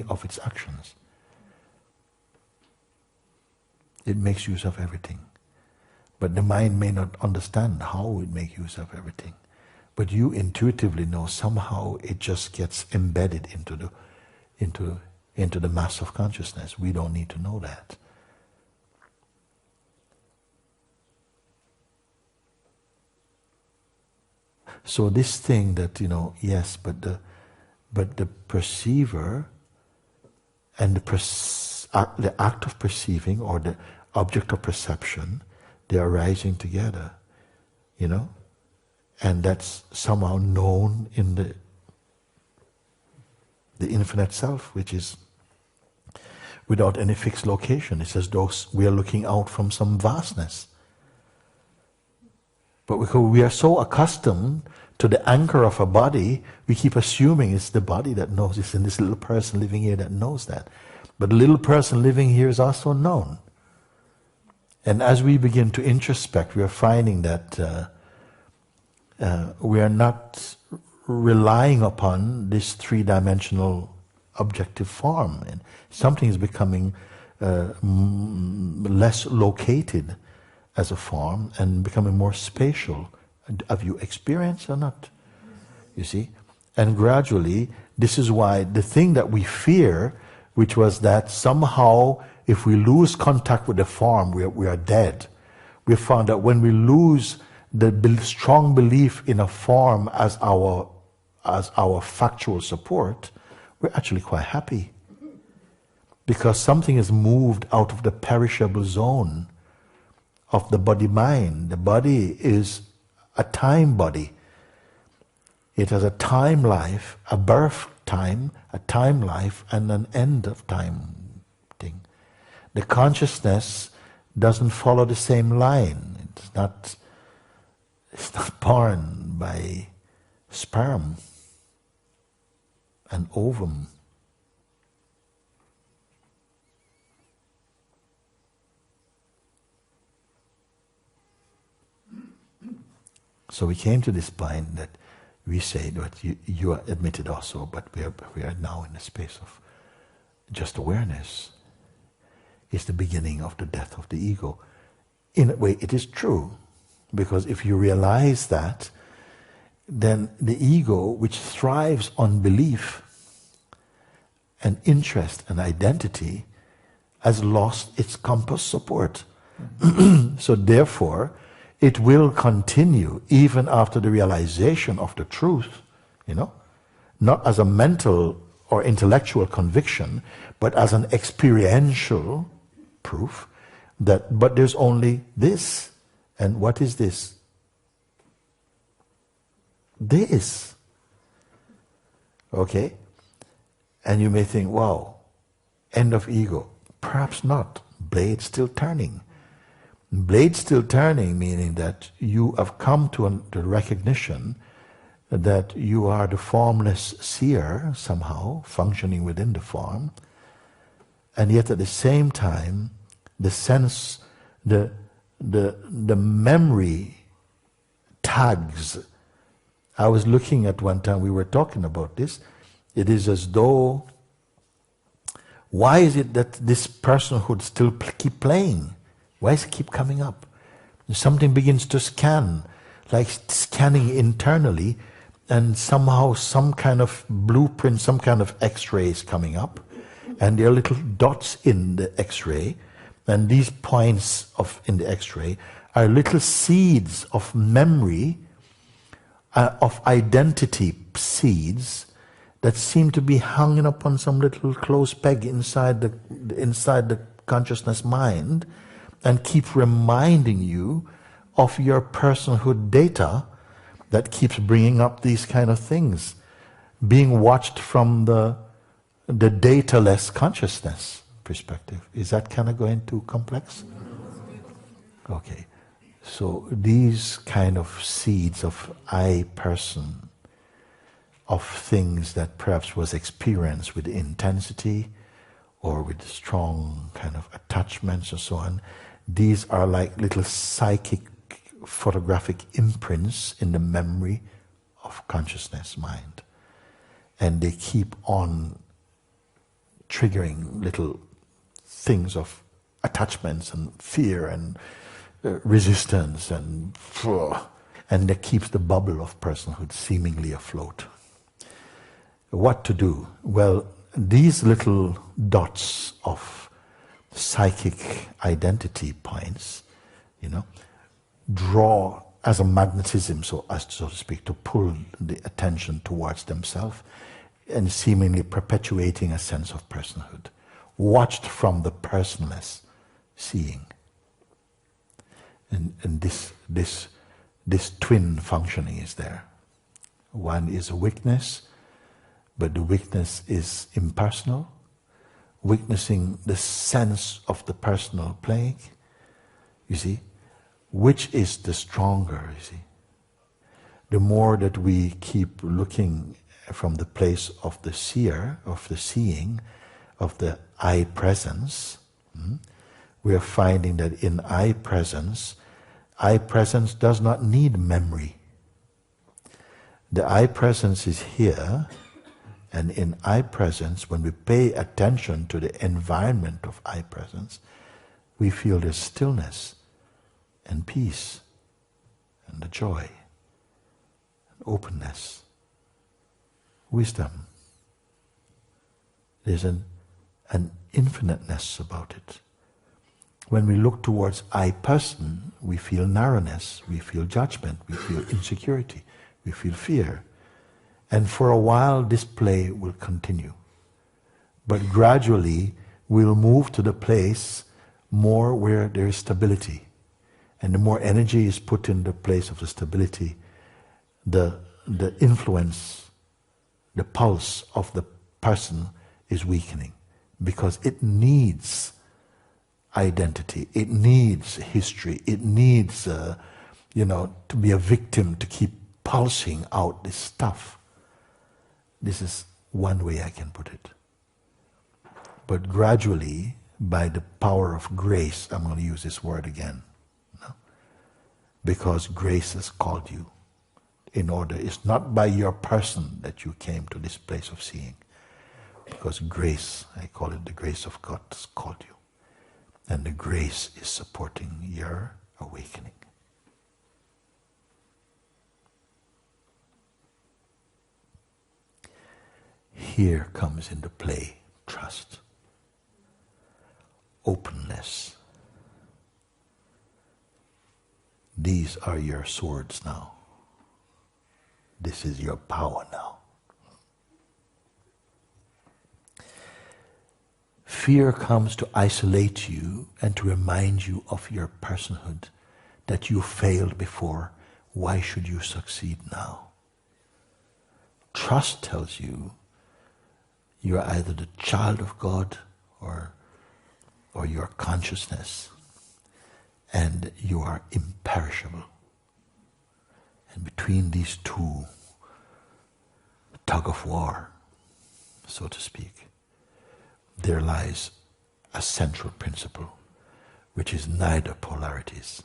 of its actions. It makes use of everything. But the mind may not understand how it makes use of everything. But you intuitively know somehow it just gets embedded into the mass of consciousness. We don't need to know that. So this thing that, yes, but the perceiver and the act of perceiving or the object of perception, they are rising together, and that's somehow known in the infinite self, which is without any fixed location. It's as though we are looking out from some vastness. But because we are so accustomed to the anchor of a body, we keep assuming it's the body that knows this, and this little person living here that knows that. But the little person living here is also known. And as we begin to introspect, we are finding that we are not relying upon this three-dimensional objective form. And something is becoming less located as a form and becoming more spatial. Have you experienced or not? You see? And gradually, this is why the thing that we fear, which was that somehow if we lose contact with the form, we are dead. We found that when we lose the strong belief in a form as our factual support, we're actually quite happy. Because something is moved out of the perishable zone of the body-mind. The body is a time body. It has a time life, a birth time, a time life, and an end of time thing. The consciousness doesn't follow the same line. It's not born by sperm and ovum. So we came to this point that we say that you are admitted also, but we are now in a space of just awareness. It's the beginning of the death of the ego. in a way it is true, because if you realize that, then the ego, which thrives on belief and interest and identity, has lost its compass support. So therefore, it will continue even after the realization of the truth, not as a mental or intellectual conviction, but as an experiential proof that, but there's only this. And what is this? This. Okay? And you may think, wow, end of ego. Perhaps not. Blade still turning. Blade still turning, meaning that you have come to the recognition that you are the formless seer, somehow, functioning within the form, and yet at the same time, the sense, the memory tags. I was looking at one time, we were talking about this, it is as though, why is it that this personhood still keep playing? Why does it keep coming up? Something begins to scan, like scanning internally, and somehow some kind of blueprint, some kind of X-ray is coming up, and there are little dots in the X-ray, and these points in the X-ray are little seeds of memory, of identity seeds that seem to be hanging upon some little closed peg inside the consciousness mind, and keep reminding you of your personhood data that keeps bringing up these kind of things, being watched from the data-less consciousness perspective. Is that kind of going too complex? Okay. So these kind of seeds of I person, of things that perhaps was experienced with intensity or with strong kind of attachments and so on, these are like little psychic photographic imprints in the memory of consciousness mind. And they keep on triggering little things of attachments and fear and resistance and that keeps the bubble of personhood seemingly afloat. What to do? Well, these little dots of psychic identity points, draw as a magnetism, so to speak, to pull the attention towards themselves, and seemingly perpetuating a sense of personhood, watched from the personless seeing. And this twin functioning is there. One is a weakness, but the weakness is impersonal, witnessing the sense of the personal plague. You see, which is the stronger, you see? The more that we keep looking from the place of the seer, of the seeing, of the I presence, we are finding that in I presence does not need memory. The I presence is here, and in I presence, when we pay attention to the environment of I presence, we feel the stillness and peace and the joy and openness, wisdom. There's an infiniteness about it. When we look towards I person, we feel narrowness, we feel judgment, we feel insecurity, we feel fear. And for a while this play will continue. But gradually we'll move to the place more where there is stability. And the more energy is put in the place of the stability, the influence, the pulse of the person is weakening. Because it needs identity, it needs history, it needs to be a victim, to keep pulsing out this stuff. This is one way I can put it. But gradually, by the power of grace, I'm going to use this word again, because grace has called you in order. It's not by your person that you came to this place of seeing, because grace, I call it the grace of God, has called you. And the grace is supporting your awakening. Here comes into play trust, openness. These are your swords now. This is your power now. Fear comes to isolate you and to remind you of your personhood, that you failed before. Why should you succeed now? Trust tells you you are either the child of God or your consciousness, and you are imperishable. And between these two, tug of war, so to speak, there lies a central principle, which is neither polarities.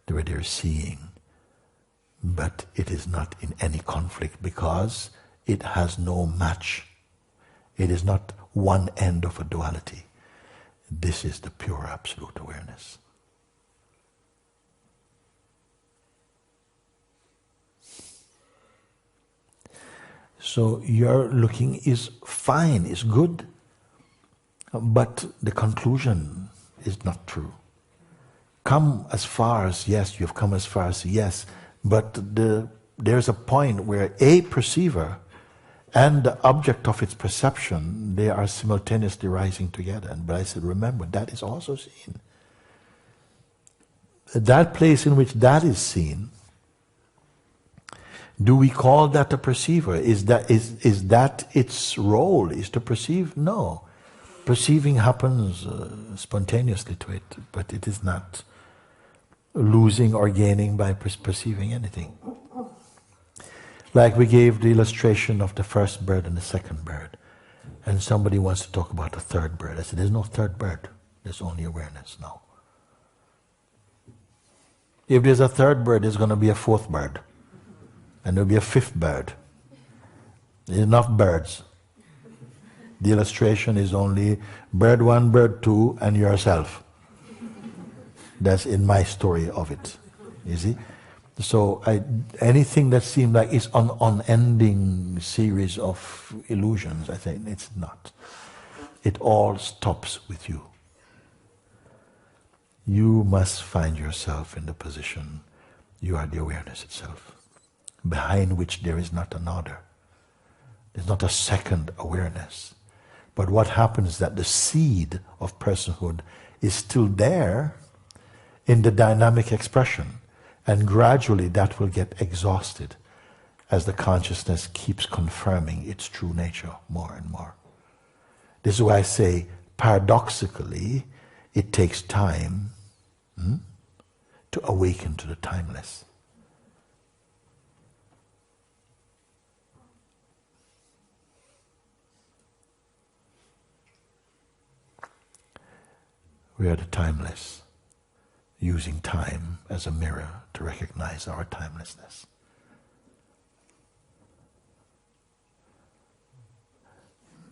Where they're seeing, but it is not in any conflict because it has no match. It is not one end of a duality. This is the pure absolute awareness. So your looking is fine, is good, but the conclusion is not true. Come as far as yes, you've come as far as yes, but there's a point where a perceiver and the object of its perception, they are simultaneously rising together. But I said, remember, that is also seen. That place in which that is seen, do we call that a perceiver? Is that its role, is to perceive? No. Perceiving happens spontaneously to it, but it is not losing or gaining by perceiving anything. Like we gave the illustration of the first bird and the second bird, and somebody wants to talk about the third bird. I said, there's no third bird, there's only awareness now. If there's a third bird, there's going to be a fourth bird, and there'll be a fifth bird. There's enough birds. The illustration is only bird one, bird two, and yourself. That's in my story of it, you see? So anything that seems like it's an unending series of illusions, I think it's not. It all stops with you. You must find yourself in the position you are the awareness itself, behind which there is not another. There's not a second awareness. But what happens is that the seed of personhood is still there in the dynamic expression, and gradually that will get exhausted as the consciousness keeps confirming its true nature more and more. This is why I say, paradoxically, it takes time to awaken to the timeless. We are the timeless, using time as a mirror to recognize our timelessness.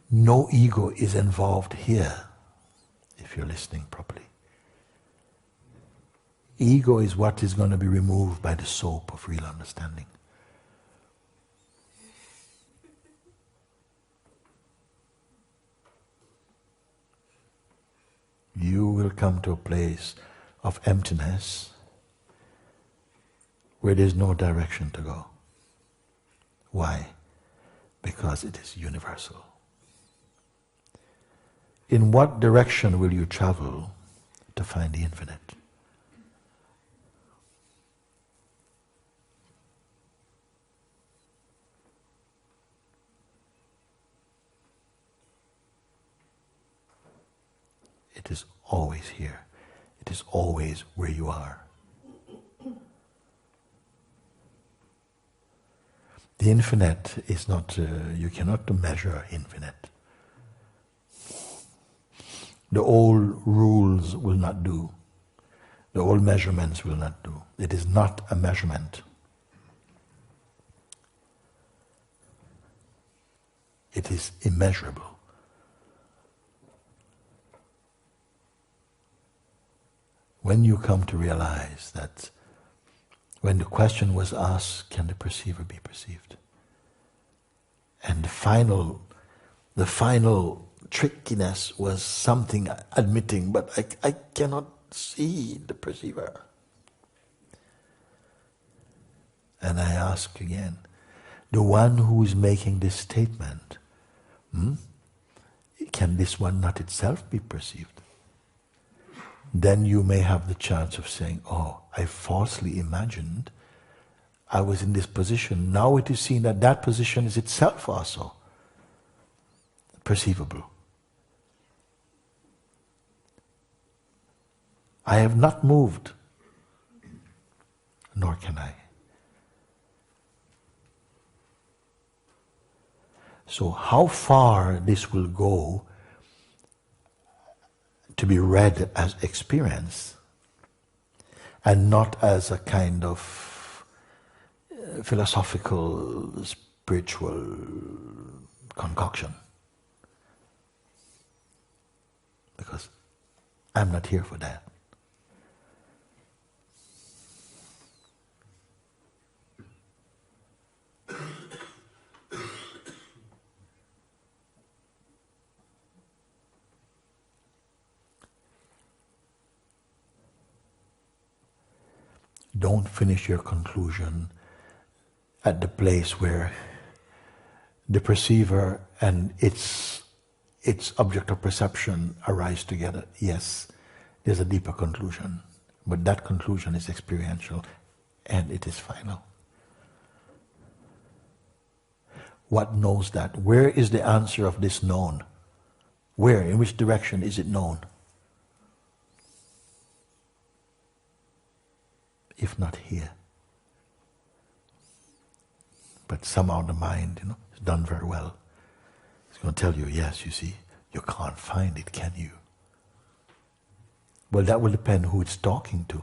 No ego is involved here, if you're listening properly. Ego is what is going to be removed by the soap of real understanding. You will come to a place of emptiness where there is no direction to go. Why? Because it is universal. In what direction will you travel to find the infinite? It is always here. It is always where you are. The infinite is not, you cannot measure infinite. The old rules will not do. The old measurements will not do. It is not a measurement. It is immeasurable. when you come to realize that when the question was asked, can the perceiver be perceived? And the final trickiness was something admitting, but I cannot see the perceiver. And I ask again, the one who is making this statement, can this one not itself be perceived? Then you may have the chance of saying, oh, I falsely imagined I was in this position. Now it is seen that that position is itself also perceivable. I have not moved, nor can I. So how far this will go to be read as experience and not as a kind of philosophical, spiritual concoction. Because I'm not here for that. Don't finish your conclusion at the place where the perceiver and its object of perception arise together. Yes, there's a deeper conclusion, but that conclusion is experiential and it is final. What knows that? Where is the answer of this known? Where, in which direction is it known? If not here. But somehow the mind, is done very well. It's going to tell you, yes, you see, you can't find it, can you? Well, that will depend who it's talking to.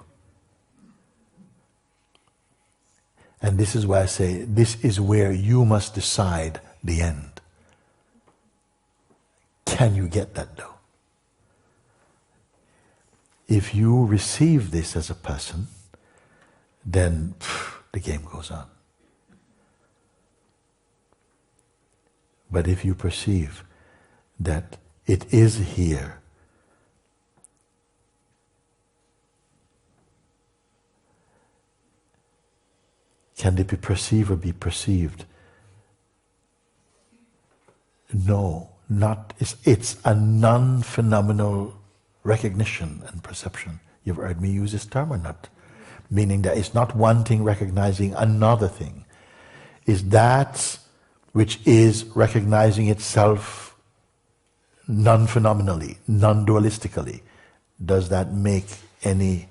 And this is why I say, this is where you must decide the end. Can you get that though? If you receive this as a person, then the game goes on. But if you perceive that it is here, can the perceiver be perceived? No, not. It's a non-phenomenal recognition and perception. You've heard me use this term or not? Meaning that it's not one thing recognizing another thing. It's that which is recognizing itself non-phenomenally, non-dualistically. Does that make any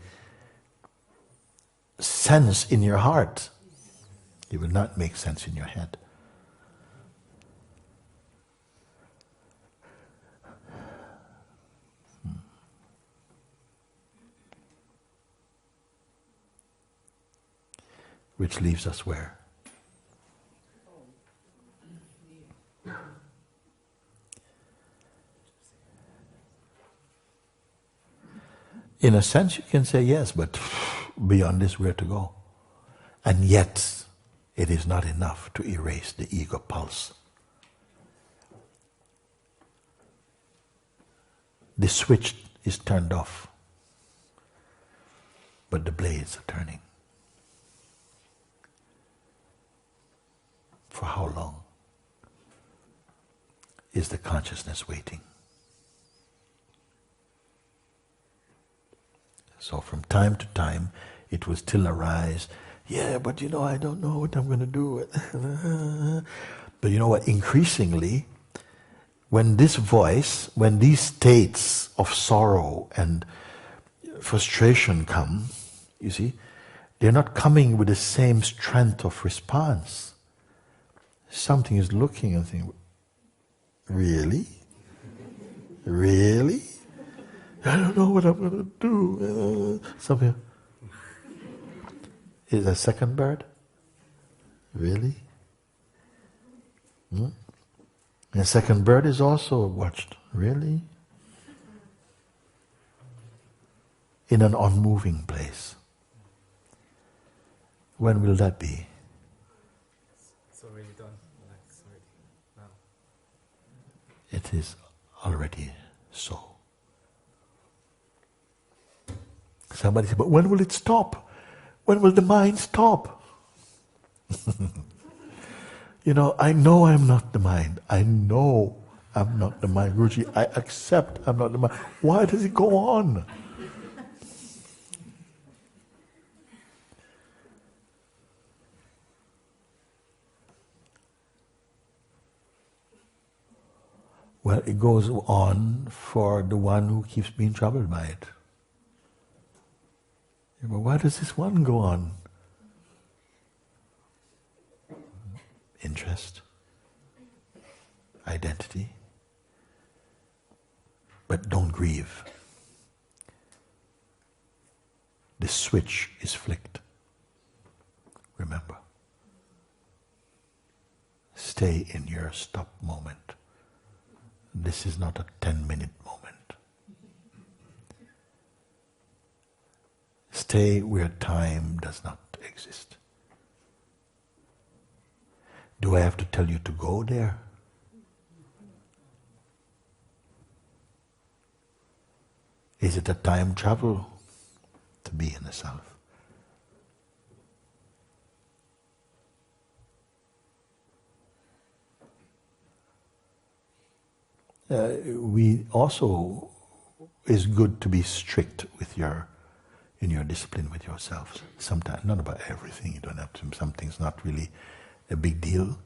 sense in your heart? It will not make sense in your head. Which leaves us where? In a sense you can say yes, but beyond this where to go? And yet it is not enough to erase the ego pulse. The switch is turned off, but the blades are turning. For how long is the consciousness waiting? So from time to time it will still arise, yeah, but I don't know what I'm going to do. But you know what, increasingly, when this voice, when these states of sorrow and frustration come, you see, they're not coming with the same strength of response. Something is looking and thinking, really? Really? I don't know what I'm going to do. Something. Is a second bird? Really? The second bird is also watched. Really? in an unmoving place. When will that be? It's already done. Like it's already now. It is already so. Somebody said, but when will it stop? When will the mind stop? I know I'm not the mind. I know I'm not the mind. Guruji, I accept I'm not the mind. Why does it go on? Well, it goes on for the one who keeps being troubled by it. But why does this one go on? Interest, identity. But don't grieve. The switch is flicked. Remember. Stay in your stop moment. This is not a 10-minute moment. Stay where time does not exist. Do I have to tell you to go there? Is it a time travel to be in the self? We also, is good to be strict in your discipline with yourselves. Sometimes, not about everything, you don't have to, something's not really a big deal.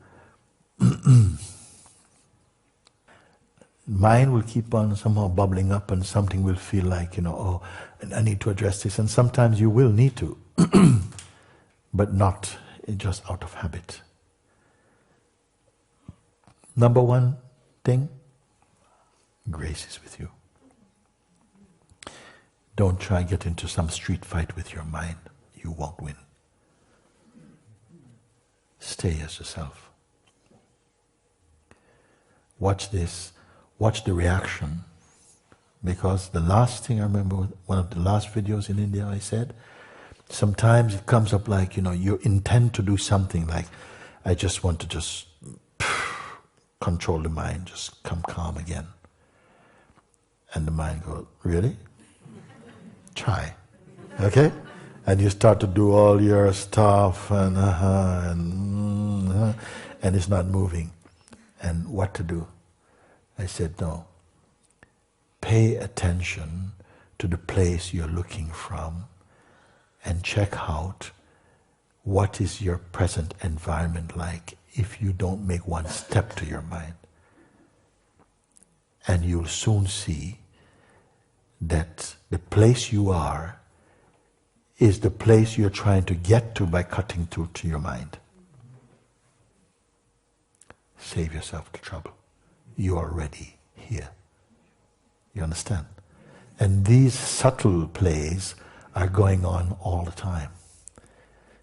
Mind will keep on somehow bubbling up and something will feel like, oh, I need to address this, and sometimes you will need to, but not just out of habit. Number one thing, grace is with you. Don't try to get into some street fight with your mind. You won't win. Stay as yourself. Watch this. Watch the reaction. Because the last thing I remember, one of the last videos in India I said, sometimes it comes up like, you intend to do something like, I just want to control the mind, just come calm again. And the mind goes, really? Try. Okay? And you start to do all your stuff and it's not moving. And what to do? I said, no. Pay attention to the place you're looking from and check out what is your present environment like if you don't make one step to your mind. And you'll soon see that the place you are is the place you're trying to get to by cutting through to your mind. Save yourself the trouble. You are already here. You understand? And these subtle plays are going on all the time.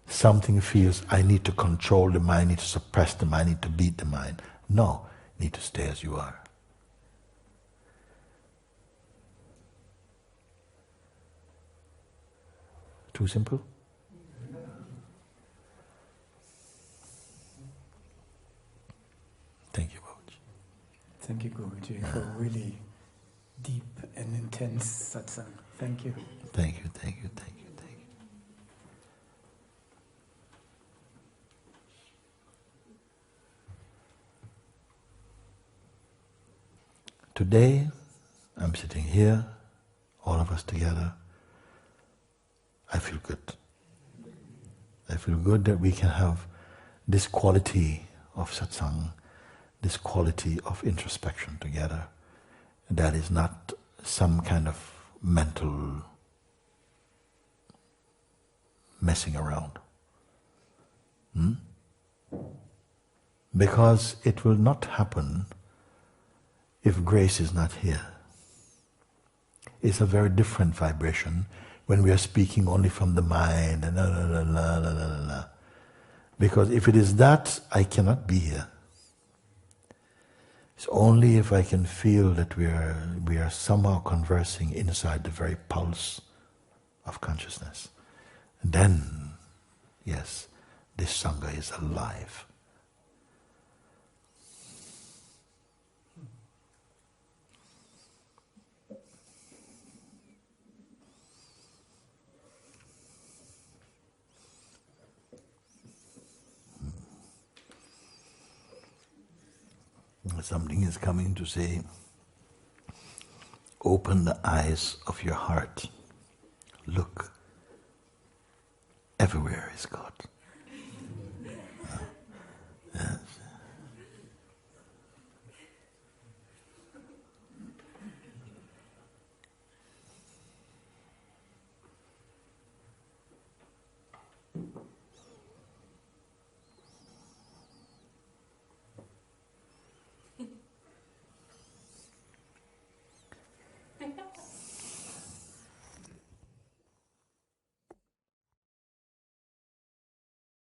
Something feels, I need to control the mind, I need to suppress the mind, I need to beat the mind. No, you need to stay as you are. Too simple? Thank you, Mooji. Thank you, Guruji, for really deep and intense satsang. Thank you. Thank you, thank you, thank you, thank you. Today, I'm sitting here, all of us together. I feel good. I feel good that we can have this quality of satsang, this quality of introspection together. That is not some kind of mental messing around. Because it will not happen if grace is not here. It's a very different vibration when we are speaking only from the mind and la. Because if it is that, I cannot be here. It's only if I can feel that we are somehow conversing inside the very pulse of consciousness. And then, yes, this Sangha is alive. Something is coming to say, open the eyes of your heart. Look, everywhere is God.